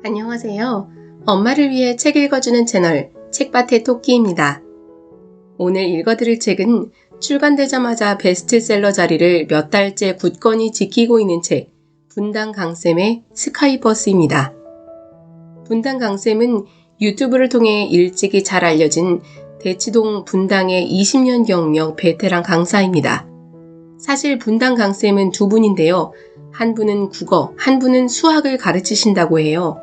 안녕하세요. 엄마를 위해 책 읽어주는 채널 책밭의 토끼입니다. 오늘 읽어드릴 책은 출간되자마자 베스트셀러 자리를 몇 달째 굳건히 지키고 있는 책 분당 강쌤의 스카이버스입니다. 분당 강쌤은 유튜브를 통해 일찍이 잘 알려진 대치동 분당의 20년 경력 베테랑 강사입니다. 사실 분당 강쌤은 두 분인데요. 한 분은 국어, 한 분은 수학을 가르치신다고 해요.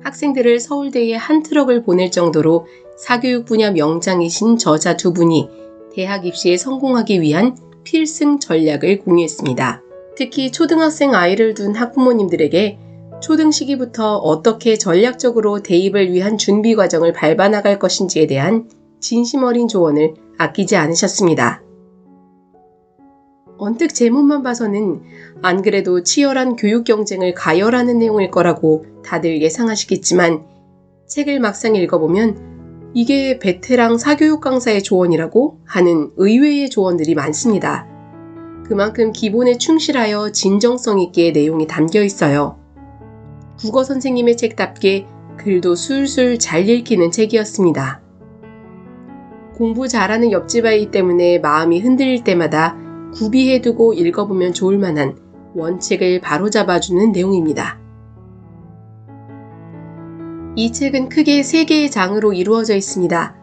학생들을 서울대에 한 트럭을 보낼 정도로 사교육 분야 명장이신 저자 두 분이 대학 입시에 성공하기 위한 필승 전략을 공유했습니다. 특히 초등학생 아이를 둔 학부모님들에게 초등 시기부터 어떻게 전략적으로 대입을 위한 준비 과정을 밟아 나갈 것인지에 대한 진심 어린 조언을 아끼지 않으셨습니다. 언뜻 제목만 봐서는 안 그래도 치열한 교육 경쟁을 가열하는 내용일 거라고 다들 예상하시겠지만 책을 막상 읽어보면 이게 베테랑 사교육 강사의 조언이라고 하는 의외의 조언들이 많습니다. 그만큼 기본에 충실하여 진정성 있게 내용이 담겨 있어요. 국어 선생님의 책답게 글도 술술 잘 읽히는 책이었습니다. 공부 잘하는 옆집 아이 때문에 마음이 흔들릴 때마다 구비해두고 읽어보면 좋을 만한 원칙을 바로잡아주는 내용입니다. 이 책은 크게 3개의 장으로 이루어져 있습니다.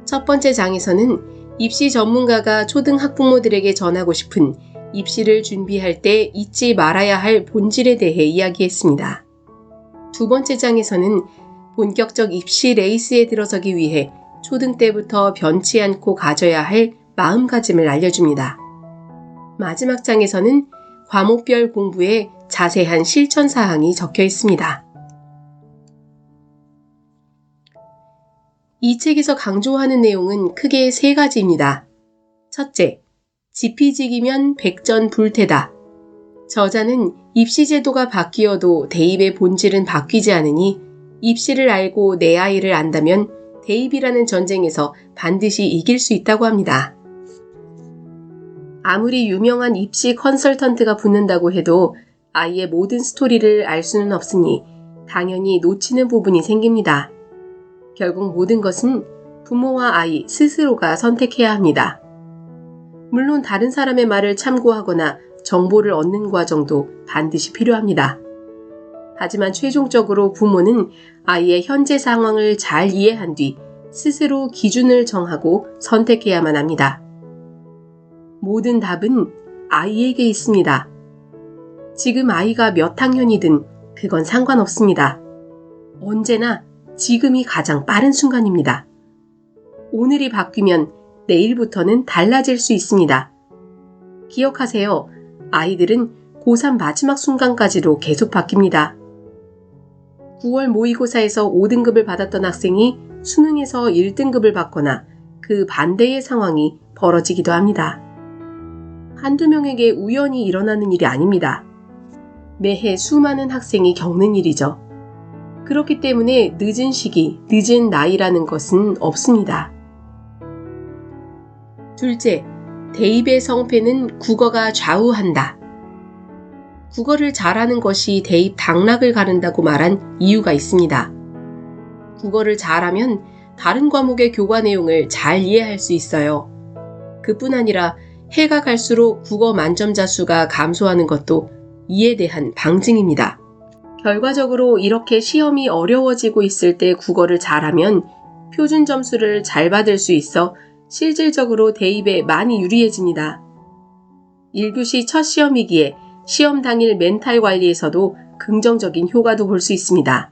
첫 번째 장에서는 입시 전문가가 초등 학부모들에게 전하고 싶은 입시를 준비할 때 잊지 말아야 할 본질에 대해 이야기했습니다. 두 번째 장에서는 본격적 입시 레이스에 들어서기 위해 초등 때부터 변치 않고 가져야 할 마음가짐을 알려줍니다. 마지막 장에서는 과목별 공부에 자세한 실천 사항이 적혀 있습니다. 이 책에서 강조하는 내용은 크게 3가지입니다. 첫째, 지피지기면 백전불태다. 저자는 입시 제도가 바뀌어도 대입의 본질은 바뀌지 않으니 입시를 알고 내 아이를 안다면 대입이라는 전쟁에서 반드시 이길 수 있다고 합니다. 아무리 유명한 입시 컨설턴트가 붙는다고 해도 아이의 모든 스토리를 알 수는 없으니 당연히 놓치는 부분이 생깁니다. 결국 모든 것은 부모와 아이 스스로가 선택해야 합니다. 물론 다른 사람의 말을 참고하거나 정보를 얻는 과정도 반드시 필요합니다. 하지만 최종적으로 부모는 아이의 현재 상황을 잘 이해한 뒤 스스로 기준을 정하고 선택해야만 합니다. 모든 답은 아이에게 있습니다. 지금 아이가 몇 학년이든 그건 상관없습니다. 언제나 지금이 가장 빠른 순간입니다. 오늘이 바뀌면 내일부터는 달라질 수 있습니다. 기억하세요. 아이들은 고3 마지막 순간까지도 계속 바뀝니다. 9월 모의고사에서 5등급을 받았던 학생이 수능에서 1등급을 받거나 그 반대의 상황이 벌어지기도 합니다. 한두 명에게 우연히 일어나는 일이 아닙니다. 매해 수많은 학생이 겪는 일이죠. 그렇기 때문에 늦은 시기, 늦은 나이라는 것은 없습니다. 둘째, 대입의 성패는 국어가 좌우한다. 국어를 잘하는 것이 대입 당락을 가른다고 말한 이유가 있습니다. 국어를 잘하면 다른 과목의 교과 내용을 잘 이해할 수 있어요. 그뿐 아니라 해가 갈수록 국어 만점자 수가 감소하는 것도 이에 대한 방증입니다. 결과적으로 이렇게 시험이 어려워지고 있을 때 국어를 잘하면 표준 점수를 잘 받을 수 있어 실질적으로 대입에 많이 유리해집니다. 1교시 첫 시험이기에 시험 당일 멘탈 관리에서도 긍정적인 효과도 볼 수 있습니다.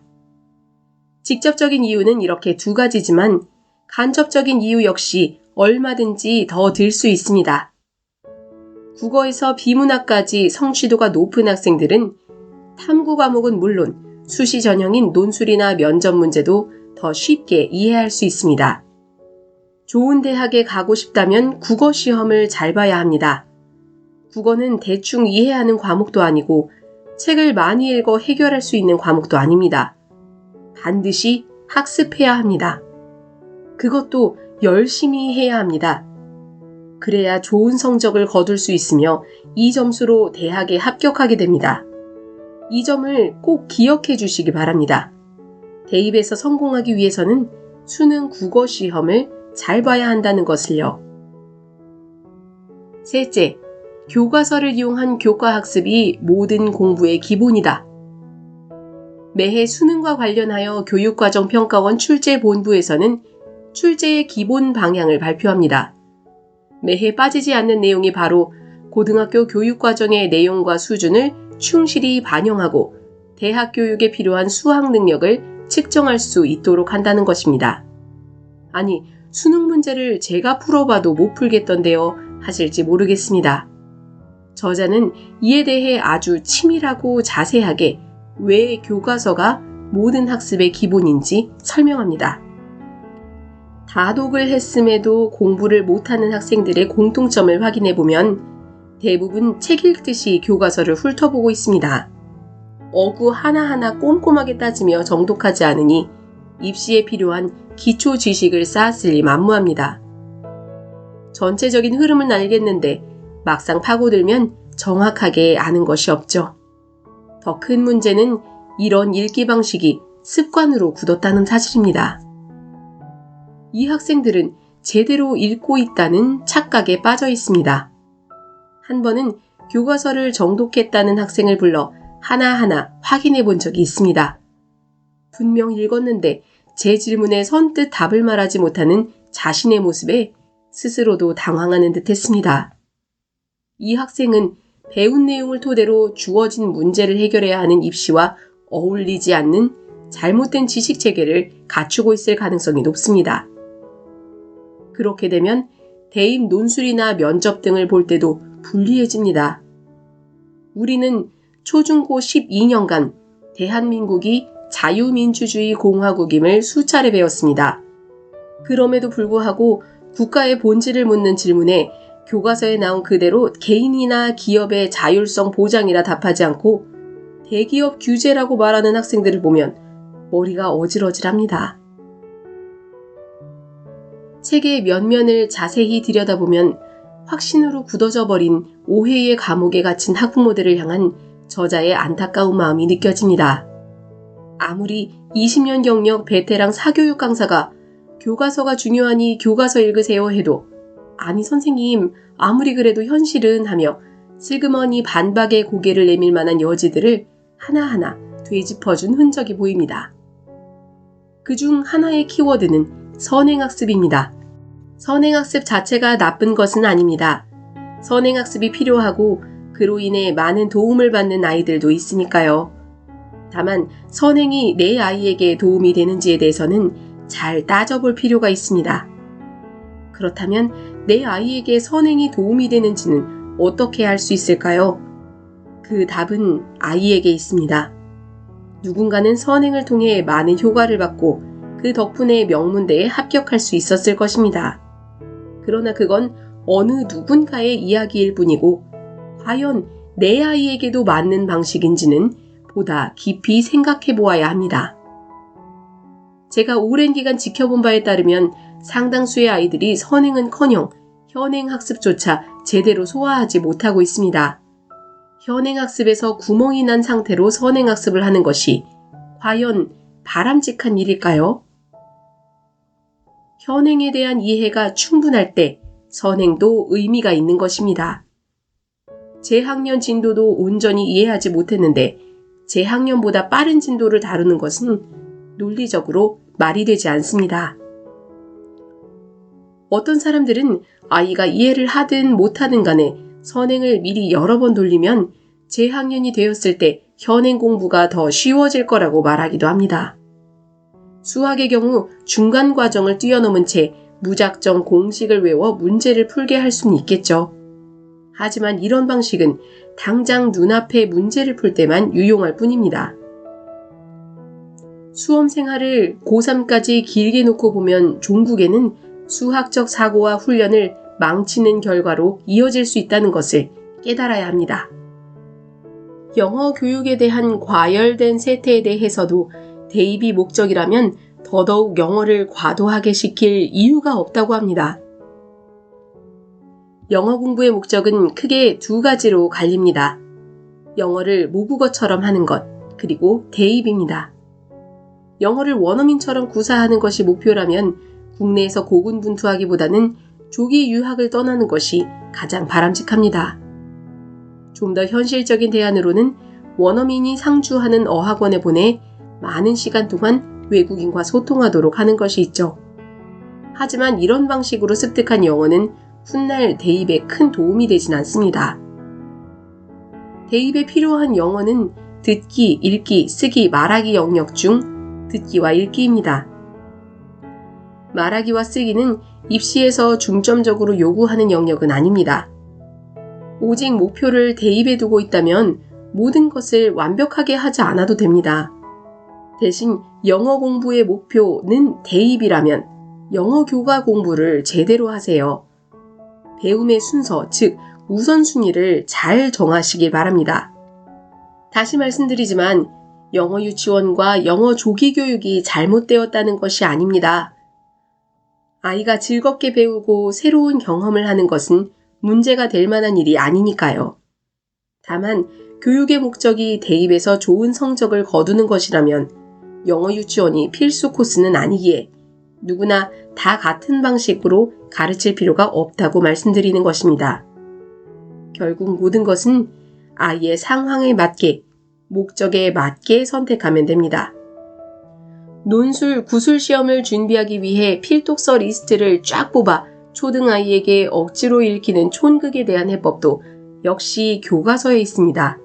직접적인 이유는 이렇게 2가지지만 간접적인 이유 역시 얼마든지 더 들 수 있습니다. 국어에서 비문학까지 성취도가 높은 학생들은 탐구 과목은 물론 수시 전형인 논술이나 면접 문제도 더 쉽게 이해할 수 있습니다. 좋은 대학에 가고 싶다면 국어 시험을 잘 봐야 합니다. 국어는 대충 이해하는 과목도 아니고 책을 많이 읽어 해결할 수 있는 과목도 아닙니다. 반드시 학습해야 합니다. 그것도 열심히 해야 합니다. 그래야 좋은 성적을 거둘 수 있으며 이 점수로 대학에 합격하게 됩니다. 이 점을 꼭 기억해 주시기 바랍니다. 대입에서 성공하기 위해서는 수능 국어 시험을 잘 봐야 한다는 것을요. 셋째, 교과서를 이용한 교과학습이 모든 공부의 기본이다. 매해 수능과 관련하여 교육과정평가원 출제본부에서는 출제의 기본 방향을 발표합니다. 매해 빠지지 않는 내용이 바로 고등학교 교육과정의 내용과 수준을 충실히 반영하고 대학 교육에 필요한 수학 능력을 측정할 수 있도록 한다는 것입니다. 아니, 수능 문제를 제가 풀어봐도 못 풀겠던데요 하실지 모르겠습니다. 저자는 이에 대해 아주 치밀하고 자세하게 왜 교과서가 모든 학습의 기본인지 설명합니다. 다독을 했음에도 공부를 못하는 학생들의 공통점을 확인해보면 대부분 책 읽듯이 교과서를 훑어보고 있습니다. 어구 하나하나 꼼꼼하게 따지며 정독하지 않으니 입시에 필요한 기초 지식을 쌓았을 리 만무합니다. 전체적인 흐름은 알겠는데 막상 파고들면 정확하게 아는 것이 없죠. 더 큰 문제는 이런 읽기 방식이 습관으로 굳었다는 사실입니다. 이 학생들은 제대로 읽고 있다는 착각에 빠져 있습니다. 한 번은 교과서를 정독했다는 학생을 불러 하나하나 확인해 본 적이 있습니다. 분명 읽었는데 제 질문에 선뜻 답을 말하지 못하는 자신의 모습에 스스로도 당황하는 듯 했습니다. 이 학생은 배운 내용을 토대로 주어진 문제를 해결해야 하는 입시와 어울리지 않는 잘못된 지식 체계를 갖추고 있을 가능성이 높습니다. 그렇게 되면 대입 논술이나 면접 등을 볼 때도 불리해집니다. 우리는 초중고 12년간 대한민국이 자유민주주의 공화국임을 수차례 배웠습니다. 그럼에도 불구하고 국가의 본질을 묻는 질문에 교과서에 나온 그대로 개인이나 기업의 자율성 보장이라 답하지 않고 대기업 규제라고 말하는 학생들을 보면 머리가 어질어질합니다. 책의 면면을 자세히 들여다보면 확신으로 굳어져 버린 오해의 감옥에 갇힌 학부모들을 향한 저자의 안타까운 마음이 느껴집니다. 아무리 20년 경력 베테랑 사교육 강사가 교과서가 중요하니 교과서 읽으세요 해도 아니 선생님 아무리 그래도 현실은 하며 슬그머니 반박의 고개를 내밀 만한 여지들을 하나하나 되짚어준 흔적이 보입니다. 그중 하나의 키워드는 선행학습입니다. 선행학습 자체가 나쁜 것은 아닙니다. 선행학습이 필요하고 그로 인해 많은 도움을 받는 아이들도 있으니까요. 다만 선행이 내 아이에게 도움이 되는지에 대해서는 잘 따져볼 필요가 있습니다. 그렇다면 내 아이에게 선행이 도움이 되는지는 어떻게 알 수 있을까요? 그 답은 아이에게 있습니다. 누군가는 선행을 통해 많은 효과를 받고 그 덕분에 명문대에 합격할 수 있었을 것입니다. 그러나 그건 어느 누군가의 이야기일 뿐이고 과연 내 아이에게도 맞는 방식인지는 보다 깊이 생각해 보아야 합니다. 제가 오랜 기간 지켜본 바에 따르면 상당수의 아이들이 선행은커녕 현행학습조차 제대로 소화하지 못하고 있습니다. 현행학습에서 구멍이 난 상태로 선행학습을 하는 것이 과연 바람직한 일일까요? 현행에 대한 이해가 충분할 때 선행도 의미가 있는 것입니다. 재학년 진도도 온전히 이해하지 못했는데 재학년보다 빠른 진도를 다루는 것은 논리적으로 말이 되지 않습니다. 어떤 사람들은 아이가 이해를 하든 못하든 간에 선행을 미리 여러 번 돌리면 재학년이 되었을 때 현행 공부가 더 쉬워질 거라고 말하기도 합니다. 수학의 경우 중간 과정을 뛰어넘은 채 무작정 공식을 외워 문제를 풀게 할 수는 있겠죠. 하지만 이런 방식은 당장 눈앞에 문제를 풀 때만 유용할 뿐입니다. 수험 생활을 고3까지 길게 놓고 보면 종국에는 수학적 사고와 훈련을 망치는 결과로 이어질 수 있다는 것을 깨달아야 합니다. 영어 교육에 대한 과열된 세태에 대해서도 대입이 목적이라면 더더욱 영어를 과도하게 시킬 이유가 없다고 합니다. 영어 공부의 목적은 크게 두 가지로 갈립니다. 영어를 모국어처럼 하는 것, 그리고 대입입니다. 영어를 원어민처럼 구사하는 것이 목표라면 국내에서 고군분투하기보다는 조기 유학을 떠나는 것이 가장 바람직합니다. 좀 더 현실적인 대안으로는 원어민이 상주하는 어학원에 보내 많은 시간 동안 외국인과 소통하도록 하는 것이 있죠. 하지만 이런 방식으로 습득한 영어는 훗날 대입에 큰 도움이 되진 않습니다. 대입에 필요한 영어는 듣기, 읽기, 쓰기, 말하기 영역 중 듣기와 읽기입니다. 말하기와 쓰기는 입시에서 중점적으로 요구하는 영역은 아닙니다. 오직 목표를 대입에 두고 있다면 모든 것을 완벽하게 하지 않아도 됩니다. 대신 영어 공부의 목표는 대입이라면 영어 교과 공부를 제대로 하세요. 배움의 순서, 즉 우선순위를 잘 정하시길 바랍니다. 다시 말씀드리지만 영어 유치원과 영어 조기 교육이 잘못되었다는 것이 아닙니다. 아이가 즐겁게 배우고 새로운 경험을 하는 것은 문제가 될 만한 일이 아니니까요. 다만 교육의 목적이 대입에서 좋은 성적을 거두는 것이라면 영어 유치원이 필수 코스는 아니기에 누구나 다 같은 방식으로 가르칠 필요가 없다고 말씀드리는 것입니다. 결국 모든 것은 아이의 상황에 맞게, 목적에 맞게 선택하면 됩니다. 논술, 구술 시험을 준비하기 위해 필독서 리스트를 쫙 뽑아 초등아이에게 억지로 읽히는 촌극에 대한 해법도 역시 교과서에 있습니다.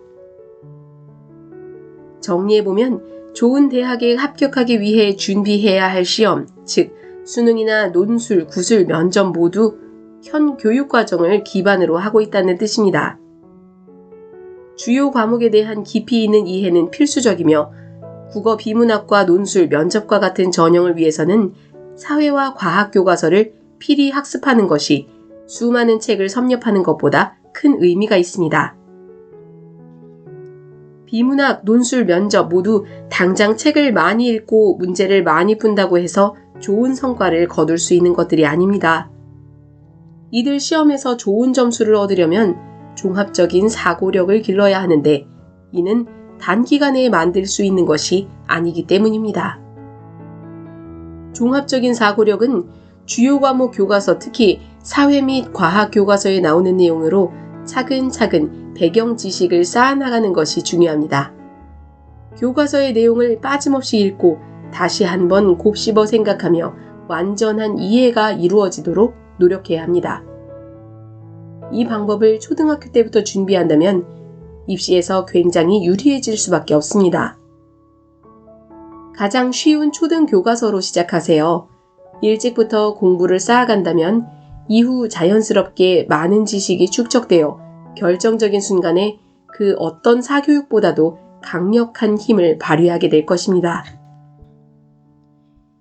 정리해보면 좋은 대학에 합격하기 위해 준비해야 할 시험, 즉 수능이나 논술, 구술, 면접 모두 현 교육과정을 기반으로 하고 있다는 뜻입니다. 주요 과목에 대한 깊이 있는 이해는 필수적이며 국어 비문학과 논술, 면접과 같은 전형을 위해서는 사회와 과학 교과서를 필히 학습하는 것이 수많은 책을 섭렵하는 것보다 큰 의미가 있습니다. 비문학, 논술, 면접 모두 당장 책을 많이 읽고 문제를 많이 푼다고 해서 좋은 성과를 거둘 수 있는 것들이 아닙니다. 이들 시험에서 좋은 점수를 얻으려면 종합적인 사고력을 길러야 하는데 이는 단기간에 만들 수 있는 것이 아니기 때문입니다. 종합적인 사고력은 주요 과목 교과서, 특히 사회 및 과학 교과서에 나오는 내용으로 차근차근 배경 지식을 쌓아나가는 것이 중요합니다. 교과서의 내용을 빠짐없이 읽고 다시 한번 곱씹어 생각하며 완전한 이해가 이루어지도록 노력해야 합니다. 이 방법을 초등학교 때부터 준비한다면 입시에서 굉장히 유리해질 수밖에 없습니다. 가장 쉬운 초등 교과서로 시작하세요. 일찍부터 공부를 쌓아간다면 이후 자연스럽게 많은 지식이 축적되어 결정적인 순간에 그 어떤 사교육보다도 강력한 힘을 발휘하게 될 것입니다.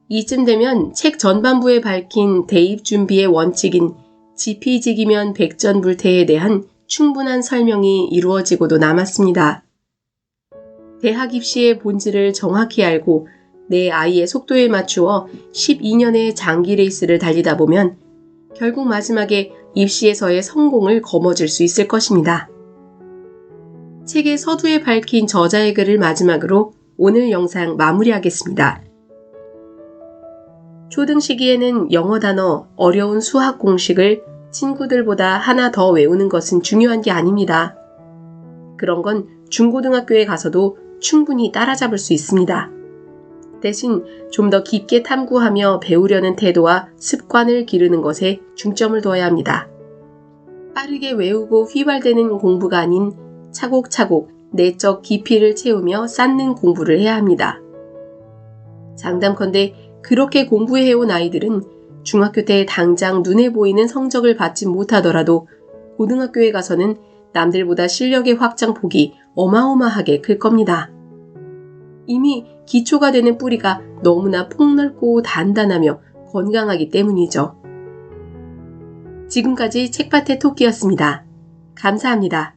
이쯤 되면 책 전반부에 밝힌 대입 준비의 원칙인 지피지기면 백전불태에 대한 충분한 설명이 이루어지고도 남았습니다. 대학 입시의 본질을 정확히 알고 내 아이의 속도에 맞추어 12년의 장기 레이스를 달리다 보면 결국 마지막에 입시에서의 성공을 거머쥘 수 있을 것입니다. 책의 서두에 밝힌 저자의 글을 마지막으로 오늘 영상 마무리하겠습니다. 초등 시기에는 영어 단어, 어려운 수학 공식을 친구들보다 하나 더 외우는 것은 중요한 게 아닙니다. 그런 건 중고등학교에 가서도 충분히 따라잡을 수 있습니다. 대신 좀 더 깊게 탐구하며 배우려는 태도와 습관을 기르는 것에 중점을 두어야 합니다. 빠르게 외우고 휘발되는 공부가 아닌 차곡차곡 내적 깊이를 채우며 쌓는 공부를 해야 합니다. 장담컨대 그렇게 공부해온 아이들은 중학교 때 당장 눈에 보이는 성적을 받지 못하더라도 고등학교에 가서는 남들보다 실력의 확장폭이 어마어마하게 클 겁니다. 이미 기초가 되는 뿌리가 너무나 폭넓고 단단하며 건강하기 때문이죠. 지금까지 책밭의 토끼였습니다. 감사합니다.